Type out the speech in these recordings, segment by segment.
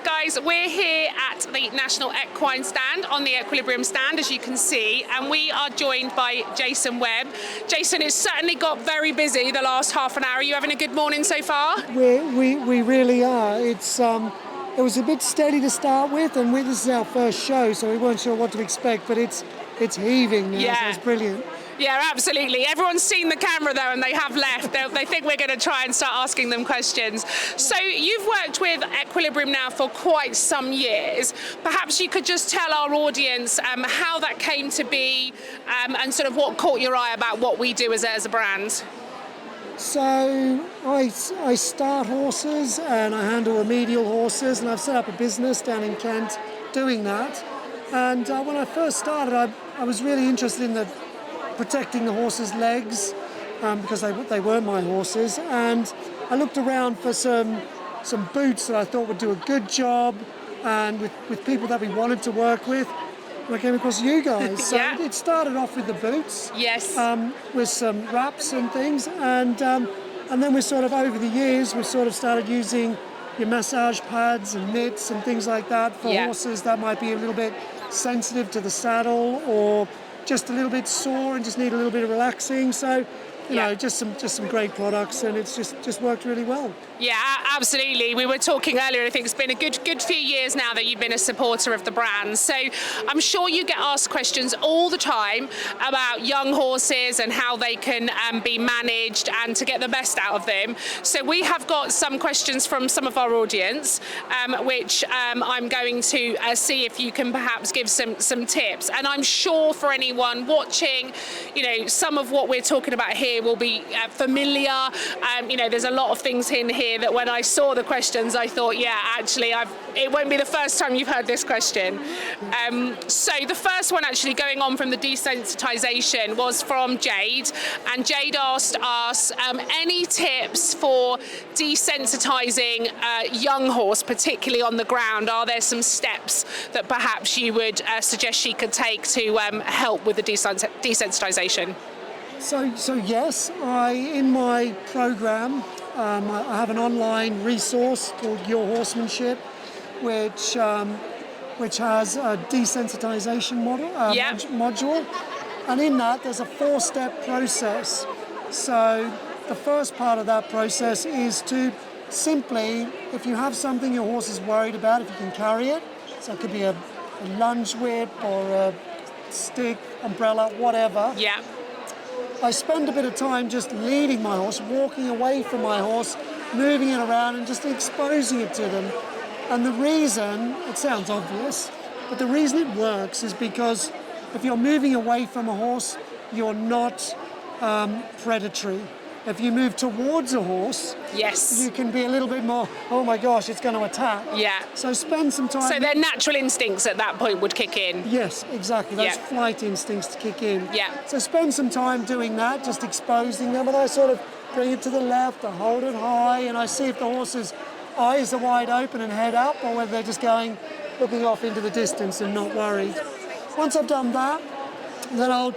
Right guys, we're here at the National Equine stand, on the Equilibrium stand as you can see, and we are joined by Jason Webb. Jason, it's certainly got very busy the last half an hour. Are you having a good morning so far? We really are. It was a bit steady to start with, and this is our first show, so we weren't sure what to expect, but it's heaving now, so it's brilliant. Yeah, absolutely. Everyone's seen the camera though, and they have left. They think we're going to try and start asking them questions. So you've worked with Equilibrium now for quite some years. Perhaps you could just tell our audience how that came to be and sort of what caught your eye about what we do as a brand. So I start horses and I handle remedial horses, and I've set up a business down in Kent doing that. And when I first started, I was really interested in protecting the horses' legs because they weren't my horses, and I looked around for some boots that I thought would do a good job and with people that we wanted to work with. And I came across you guys. So it started off with the boots, with some wraps and things, and then we sort of over the years we sort of started using your massage pads and mitts and things like that for horses that might be a little bit sensitive to the saddle or just a little bit sore and just need a little bit of relaxing. So, you know, just some great products, and it's just worked really well. Yeah, absolutely. We were talking earlier, I think it's been a good few years now that you've been a supporter of the brand. So I'm sure you get asked questions all the time about young horses and how they can be managed and to get the best out of them. So we have got some questions from some of our audience, which I'm going to see if you can perhaps give some tips. And I'm sure for anyone watching, you know, some of what we're talking about here will be familiar. You know, there's a lot of things in here that when I saw the questions, I thought, yeah, actually, it won't be the first time you've heard this question. So the first one actually going on from the desensitization was from Jade, and Jade asked us any tips for desensitizing a young horse, particularly on the ground. Are there some steps that perhaps you would suggest she could take to help with the desensitization? So yes, in my program, I have an online resource called Your Horsemanship, which has a desensitization module, and in that there's a 4-step process. So the first part of that process is to simply, if you have something your horse is worried about, if you can carry it, so it could be a lunge whip or a stick, umbrella, whatever. Yeah. I spend a bit of time just leading my horse, walking away from my horse, moving it around and just exposing it to them. And the reason, it sounds obvious, but the reason it works is because if you're moving away from a horse, you're not predatory. If you move towards a horse, you can be a little bit more, oh my gosh, it's going to attack. Yeah. So spend some time. So their natural instincts at that point would kick in. Yes, exactly. Those flight instincts to kick in. Yeah. So spend some time doing that, just exposing them, and I sort of bring it to the left, I hold it high, and I see if the horse's eyes are wide open and head up, or whether they're just looking off into the distance and not worried. Once I've done that, then I'll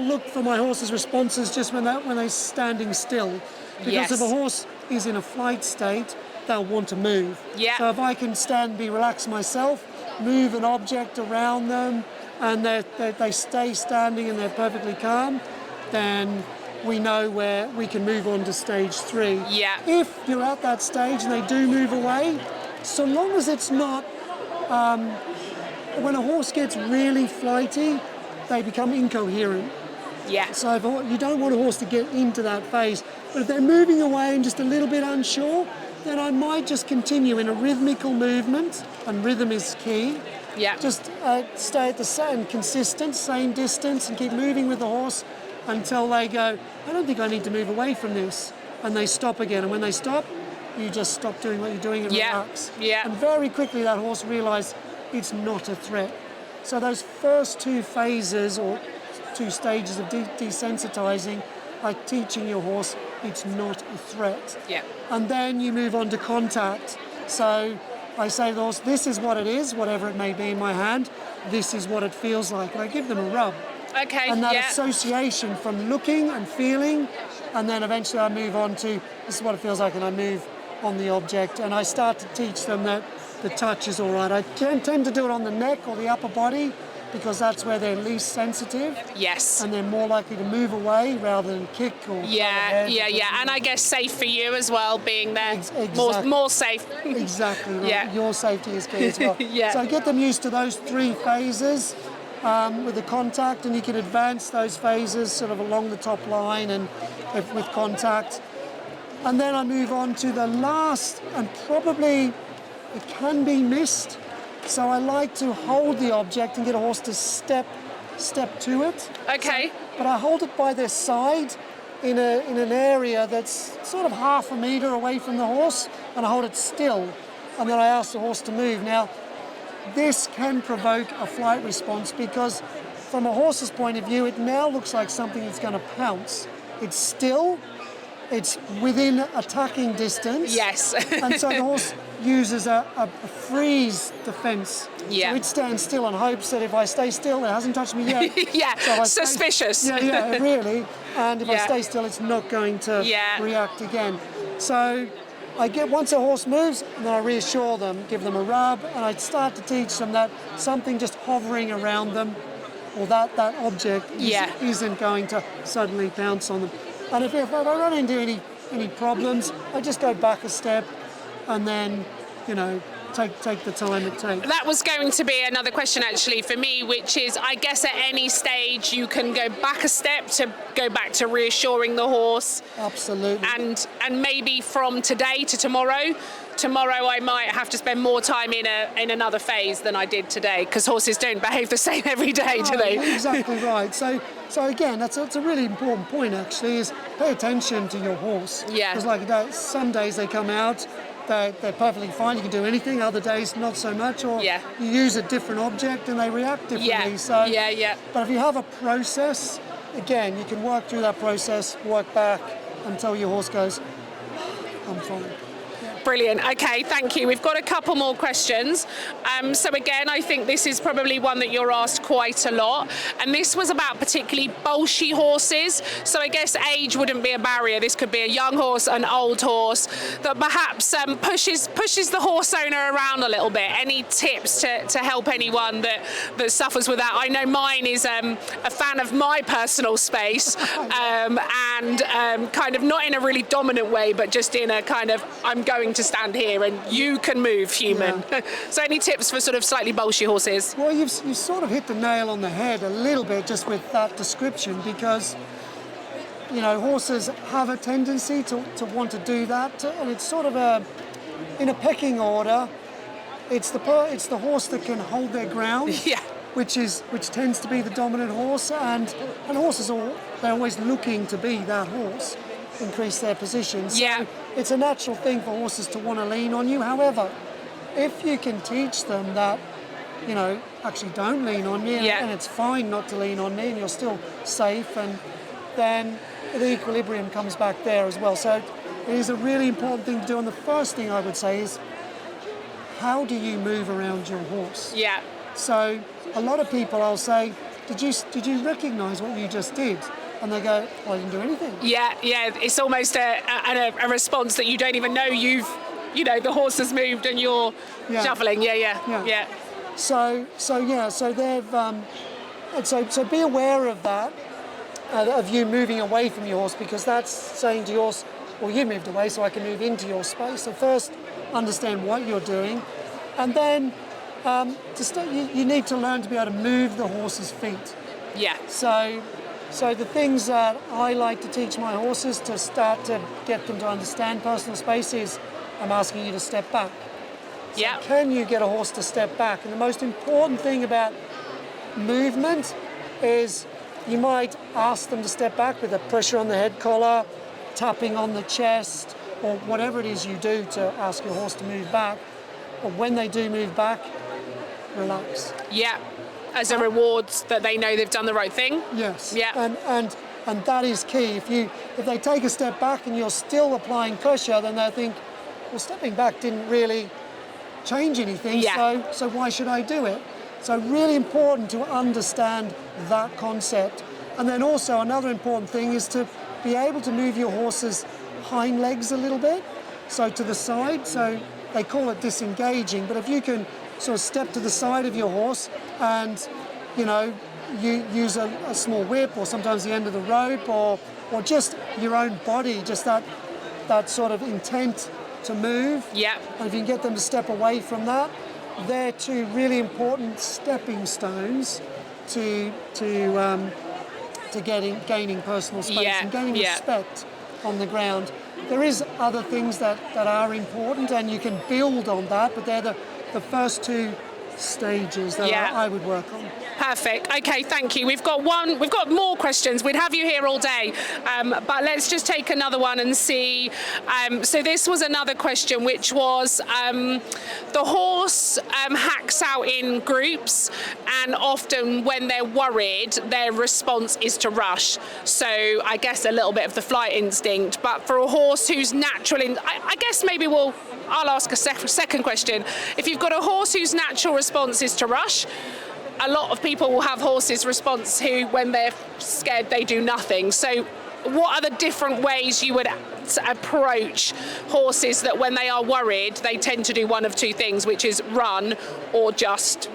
look for my horse's responses just when they're standing still. Because if a horse is in a flight state, they'll want to move. Yeah. So if I can be relaxed myself, move an object around them, and they stay standing and they're perfectly calm, then we know where we can move on to stage 3. Yeah. If you're at that stage and they do move away, so long as it's not, when a horse gets really flighty, they become incoherent. Yeah. So you don't want a horse to get into that phase. But if they're moving away and just a little bit unsure, then I might just continue in a rhythmical movement, and rhythm is key. Yeah. Just stay at the same, consistent, same distance, and keep moving with the horse until they go, I don't think I need to move away from this. And they stop again. And when they stop, you just stop doing what you're doing and relax. Yeah. And very quickly that horse realizes it's not a threat. So those first 2 phases or 2 stages of desensitizing are teaching your horse it's not a threat. Yeah. And then you move on to contact. So I say to the horse, this is what it is, whatever it may be in my hand, this is what it feels like. And I give them a rub. Okay. And that association from looking and feeling, and then eventually I move on to this is what it feels like, and I move on the object, and I start to teach them that the touch is all right. I tend to do it on the neck or the upper body because that's where they're least sensitive. Yes. And they're more likely to move away rather than kick or Yeah. And I guess safe for you as well, being there. Exactly. More safe. Exactly right. Yeah. Your safety is key as well. Yeah. So get them used to those 3 phases with the contact, and you can advance those phases sort of along the top line and with contact. And then I move on to the last, and probably it can be missed. So I like to hold the object and get a horse to step to it. Okay. But I hold it by their side in an area that's sort of half a metre away from the horse, and I hold it still, and then I ask the horse to move. Now, this can provoke a flight response because from a horse's point of view, it now looks like something that's going to pounce. It's still, it's within attacking distance. Yes. And so the horse uses a freeze defense. Yeah. So it stands still and hopes that if I stay still, it hasn't touched me yet. Yeah, So suspicious. Yeah, really. And if I stay still, it's not going to Yeah. react again. So once a horse moves, and then I reassure them, give them a rub, and I start to teach them that something just hovering around them, or that object isn't going to suddenly pounce on them. And if I run into any problems, I just go back a step, and then, take the time it takes. That was going to be another question actually for me, which is, I guess at any stage you can go back a step to go back to reassuring the horse. Absolutely. And maybe from today to tomorrow I might have to spend more time in another phase than I did today, because horses don't behave the same every day, do they? Exactly right. So again, that's a really important point actually, is pay attention to your horse. Yeah. Because like that, some days they come out, they're perfectly fine, you can do anything, other days not so much, or you use a different object and they react differently. But if you have a process, again, you can work through that process, work back until your horse goes, I'm fine. Brilliant. Okay, thank you. We've got a couple more questions. So again, I think this is probably one that you're asked quite a lot. And this was about particularly Bolshy horses. So I guess age wouldn't be a barrier. This could be a young horse, an old horse that perhaps pushes the horse owner around a little bit. Any tips to help anyone that suffers with that? I know mine is a fan of my personal space and kind of not in a really dominant way, but just in a kind of, I'm going to stand here and you can move, human. Yeah. So any tips for sort of slightly Bolshy horses? Well, you've sort of hit the nail on the head a little bit just with that description, because horses have a tendency to want to do that, and it's sort of in a pecking order. It's the horse that can hold their ground. Yeah. Which tends to be the dominant horse, and horses they're always looking to be that horse, increase their position. So it's a natural thing for horses to want to lean on you. However, if you can teach them that, actually don't lean on me, and it's fine not to lean on me, and you're still safe, and then the equilibrium comes back there as well. So it is a really important thing to do. And the first thing I would say is, how do you move around your horse? Yeah. So a lot of people, I'll say, did you recognise what you just did? And they go, well, I didn't do anything. Yeah. It's almost a response that you don't even know the horse has moved and you're shuffling. Yeah. So they've so be aware of that, of you moving away from your horse, because that's saying to your horse, well, you moved away, so I can move into your space. So first, understand what you're doing, and then you need to learn to be able to move the horse's feet. Yeah. So the things that I like to teach my horses to start to get them to understand personal space is, I'm asking you to step back. So can you get a horse to step back? And the most important thing about movement is you might ask them to step back with a pressure on the head collar, tapping on the chest, or whatever it is you do to ask your horse to move back. But when they do move back, relax. Yeah. As a reward that they know they've done the right thing. Yes. Yeah. And that is key. If they take a step back and you're still applying pressure, then they'll think, well, stepping back didn't really change anything. Yeah. So why should I do it? So really important to understand that concept. And then also another important thing is to be able to move your horse's hind legs a little bit, so to the side. So they call it disengaging, but if you can sort of step to the side of your horse and, you know, you use a small whip or sometimes the end of the rope or just your own body, just that sort of intent to move. Yeah. And if you can get them to step away from that, they're two really important stepping stones to gaining personal space and gaining respect on the ground. There is other things that are important, and you can build on that, but they're the first two stages that I would work on. Perfect. Okay, thank you. We've got more questions. We'd have you here all day, but let's just take another one and see. So this was another question, which was the horse hacks out in groups, and often when they're worried, their response is to rush. So I guess a little bit of the flight instinct. But for a horse who's natural, I guess maybe I'll ask a second question. If you've got a horse whose natural response is to rush, a lot of people will have horses' response who, when they're scared, they do nothing. So what are the different ways you would approach horses that when they are worried, they tend to do one of two things, which is run or just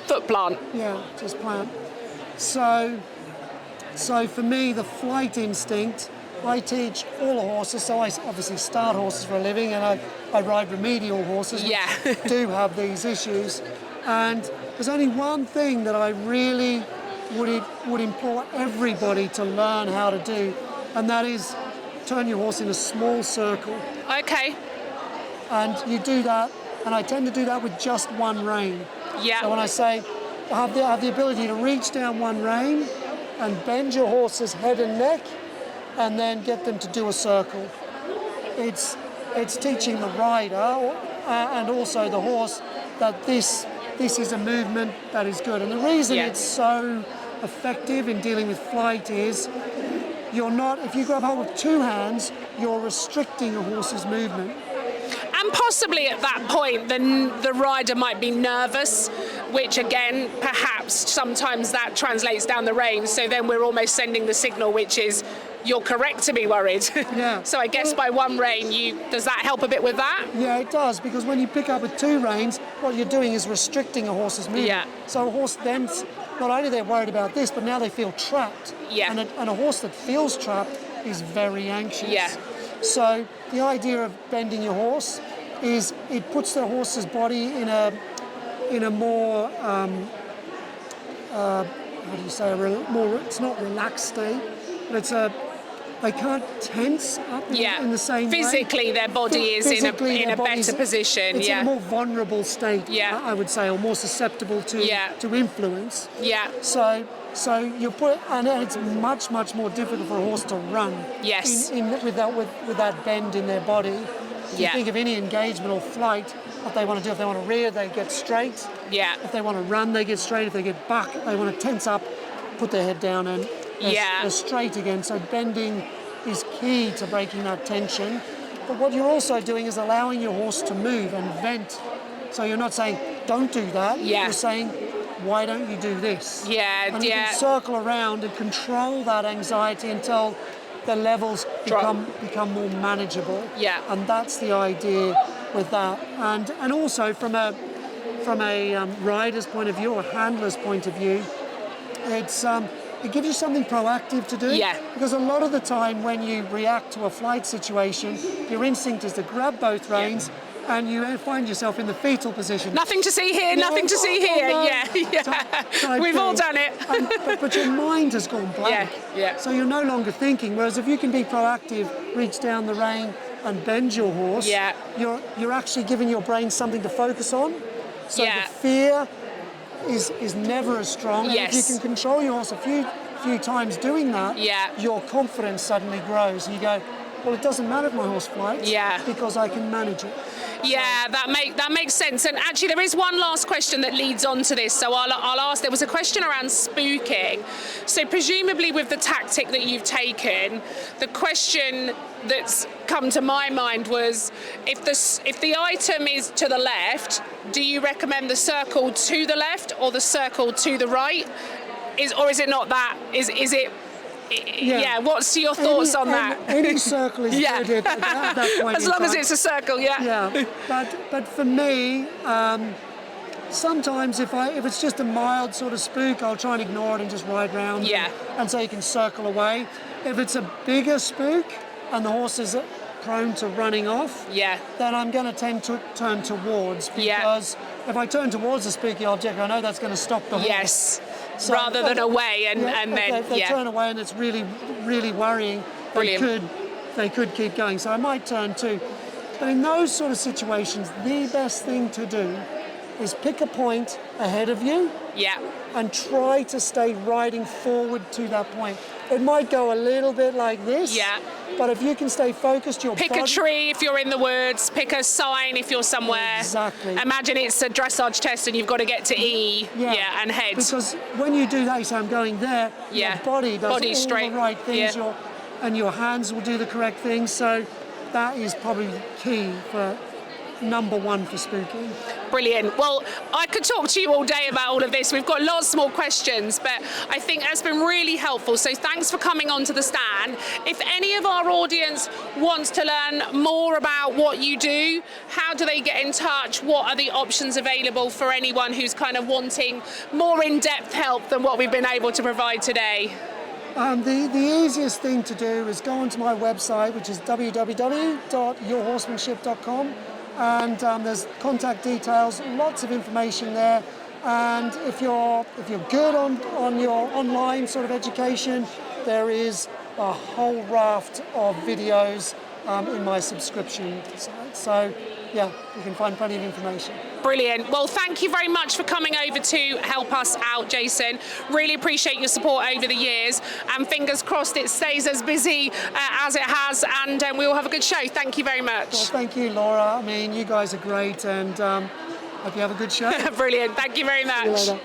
foot plant? Yeah, just plant. So for me, the flight instinct, I teach all the horses, so I obviously start horses for a living, and I ride remedial horses, which do have these issues. And there's only one thing that I really would implore everybody to learn how to do, and that is turn your horse in a small circle. Okay. And you do that, and I tend to do that with just one rein. Yeah. So when I say have the ability to reach down one rein and bend your horse's head and neck, and then get them to do a circle. It's teaching the rider and also the horse that this is a movement that is good. And the reason it's so effective in dealing with flight is if you grab hold with two hands, you're restricting a horse's movement. And possibly at that point, the rider might be nervous, which again, perhaps sometimes that translates down the reins. So then we're almost sending the signal, which is you're correct to be worried. Yeah. So I guess by one rein, does that help a bit with that? Yeah, it does, because when you pick up with two reins, what you're doing is restricting a horse's movement. Yeah. So a horse then, not only they're worried about this, but now they feel trapped. Yeah. And a horse that feels trapped is very anxious. Yeah. So the idea of bending your horse is it puts the horse's body in a more how do you say, it's not relaxed state, but they can't tense up in the same way. Physically, their body is in a better position. It's in a more vulnerable state, I would say, or more susceptible to influence. Yeah. So you and it's much more difficult for a horse to run. Yes. With that bend in their body. You think of any engagement or flight, what they want to do. If they want to rear, they get straight. Yeah. If they want to run, they get straight. If they get buck, they want to tense up, put their head down, and they're straight again. So bending is key to breaking that tension. But what you're also doing is allowing your horse to move and vent. So you're not saying, don't do that. Yeah. You're saying, why don't you do this? Yeah, and you can circle around and control that anxiety until the levels become more manageable. Yeah. And that's the idea with that. And also from a rider's point of view or handler's point of view, it gives you something proactive to do. Yeah. Because a lot of the time when you react to a flight situation, your instinct is to grab both reins and you find yourself in the fetal position. Nothing to see here, nothing to see here. No. Yeah. We've all done it. But your mind has gone blank. Yeah. So you're no longer thinking. Whereas if you can be proactive, reach down the rein and bend your horse, you're actually giving your brain something to focus on. So the fear is never as strong. And if you can control your horse a few times doing that, your confidence suddenly grows. And you go, well, it doesn't matter if my horse flights because I can manage it. Yeah, that makes sense. And actually, there is one last question that leads on to this. So I'll ask. There was a question around spooking. So presumably, with the tactic that you've taken, the question that's come to my mind was, if the item is to the left, do you recommend the circle to the left or the circle to the right? Or is it not that? Is it Yeah. What's your thoughts on that? Any circle is Yeah. good at that point. As long as it's a circle, yeah. Yeah, but for me, sometimes if it's just a mild sort of spook, I'll try and ignore it and just ride round. Yeah. And so you can circle away. If it's a bigger spook and the horse is prone to running off, Yeah. then I'm going to tend to turn towards, because if I turn towards the spooky object, I know that's going to stop the horse. Yes. So, rather than away and then if they turn away and it's really, really worrying, Brilliant. they could keep going. So I might turn too. But in those sort of situations, the best thing to do is pick a point ahead of you Yeah. and try to stay riding forward to that point. It might go a little bit like this, Yeah. but if you can stay focused, your Pick body... a tree if you're in the woods, pick a sign if you're somewhere. Exactly. Imagine it's a dressage test and you've got to get to E, and head. Because when you do that, you say, I'm going there, Yeah. your body does Body all straight. the right things, Yeah. and your hands will do the correct things. So that is probably key for number one for spooking. Brilliant. Well, I could talk to you all day about all of this. We've got lots more questions, but I think that's been really helpful. So thanks for coming onto the stand. If any of our audience wants to learn more about what you do, how do they get in touch? What are the options available for anyone who's kind of wanting more in-depth help than what we've been able to provide today? The easiest thing to do is go onto my website, which is www.yourhorsemanship.com. And there's contact details, lots of information there. And if you're good on your online sort of education, there is a whole raft of videos in my subscription site. So yeah, you can find plenty of information. Brilliant. Well, thank you very much for coming over to help us out, Jason. Really appreciate your support over the years, and fingers crossed it stays as busy as it has, and we will have a good show. Thank you very much. Well, thank you, Laura. I mean, you guys are great, and hope you have a good show. Brilliant. Thank you very much. See you later.